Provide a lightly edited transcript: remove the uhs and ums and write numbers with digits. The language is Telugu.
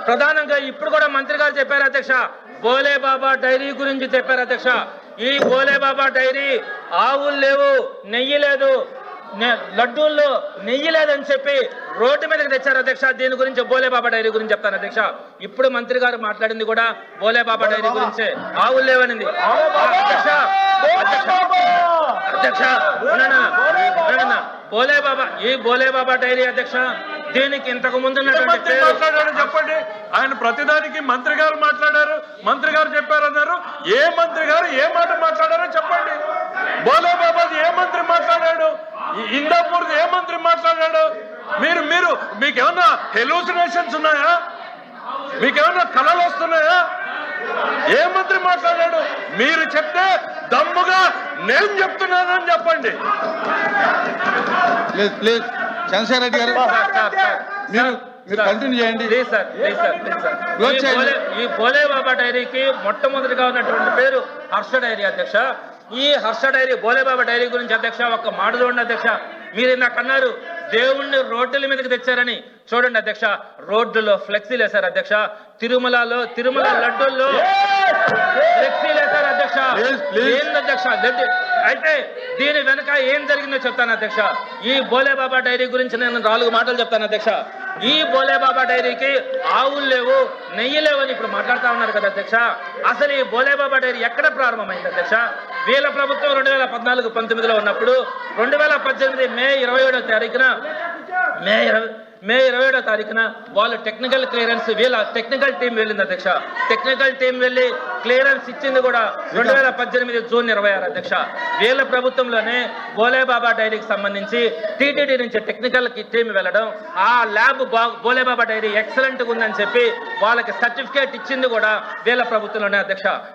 ప్రధానంగా ఇప్పుడు కూడా మంత్రి గారు చెప్పారు అధ్యక్ష, బోలే బాబా డైరీ గురించి చెప్పారు అధ్యక్ష. ఈ బోలే బాబా డైరీ ఆవులు లేవు, నెయ్యి లేదు, లడ్డూల్లో నెయ్యి లేదని చెప్పి రోడ్డు మీదకి తెచ్చారు అధ్యక్ష. దీని గురించి బోలే బాబా డైరీ గురించి చెప్తాను అధ్యక్ష. ఇప్పుడు మంత్రి గారు మాట్లాడింది కూడా బోలే బాబా డైరీ గురించే, ఆవులు లేవనింది అధ్యక్ష. అధ్యక్ష బోలే బాబా, ఈ బోలే బాబా డైరీ అధ్యక్ష, దీనికి ఇంతకు ముందు మాట్లాడారు చెప్పండి. ఆయన ప్రతిదానికి మంత్రి గారు మాట్లాడారు, మంత్రి గారు చెప్పారన్నారు. ఏ మంత్రి గారు ఏ మాట మాట్లాడారో చెప్పండి. బోలే బాబాది ఏ మంత్రి మాట్లాడాడు, ఇందాపూర్ ఏ మంత్రి మాట్లాడాడు? మీరు మీరు మీకేమన్నా హెలూసినేషన్స్ ఉన్నాయా? మీకేమన్నా కళలు వస్తున్నాయా? ఏ మంత్రి మాట్లాడాడు? మీరు చెప్తే దమ్ముగా నేను చెప్తున్నానని చెప్పండి. ప్లీజ్ చంద్రశేఖర్ రెడ్డి గారు మీరు కంటిన్యూ చేయండి. ఈ బోలే బాబా డైరీకి మొట్టమొదటిగా ఉన్నటువంటి పేరు హర్ష డైరీ అధ్యక్ష. ఈ హర్ష డైరీ బోలే బాబా డైరీ గురించి అధ్యక్ష ఒక్క మాట చూడండి అధ్యక్ష. మీరు ఇందాక అన్నారు దేవుణ్ణి రోడ్డుల మీదకి తెచ్చారని. చూడండి అధ్యక్ష, రోడ్డులో ఫ్లెక్సీలు వేశారు అధ్యక్ష. తిరుమల లడ్డూల్లో ఫ్లెక్సీలు వేశారు అధ్యక్ష. ఏంది అధ్యక్ష? అయితే దీని వెనక ఏం జరిగిందో చెప్తాను అధ్యక్ష. ఈ బోలే బాబా డైరీ గురించి నేను 4 మాటలు చెప్తాను అధ్యక్ష. ఈ బోలే బాబా డైరీకి ఆవులు లేవు, నెయ్యి లేవని ఇప్పుడు మాట్లాడుతూ ఉన్నారు కదా అధ్యక్ష. అసలు ఈ బోలే బాబా డైరీ ఎక్కడ ప్రారంభమైంది అధ్యక్ష? వీళ్ళ ప్రభుత్వం 2014-19లో ఉన్నప్పుడు 2018 మే 27వ తారీఖున వాళ్ళు టెక్నికల్ క్లియరెన్స్, వీళ్ళ టెక్నికల్ టీం వెళ్ళింది అధ్యక్ష. టెక్నికల్ టీం వెళ్ళి క్లియరెన్స్ ఇచ్చింది కూడా 2018 జూన్ 26 అధ్యక్ష. వీళ్ళ ప్రభుత్వంలోనే బోలే బాబా డైరీకి సంబంధించి టీటీడీ నుంచి టెక్నికల్ టీం వెళ్ళడం, ఆ ల్యాబ్ బోలే బాబా డైరీ ఎక్సలెంట్గా ఉందని చెప్పి వాళ్ళకి సర్టిఫికేట్ ఇచ్చింది కూడా వీళ్ళ ప్రభుత్వంలోనే అధ్యక్ష.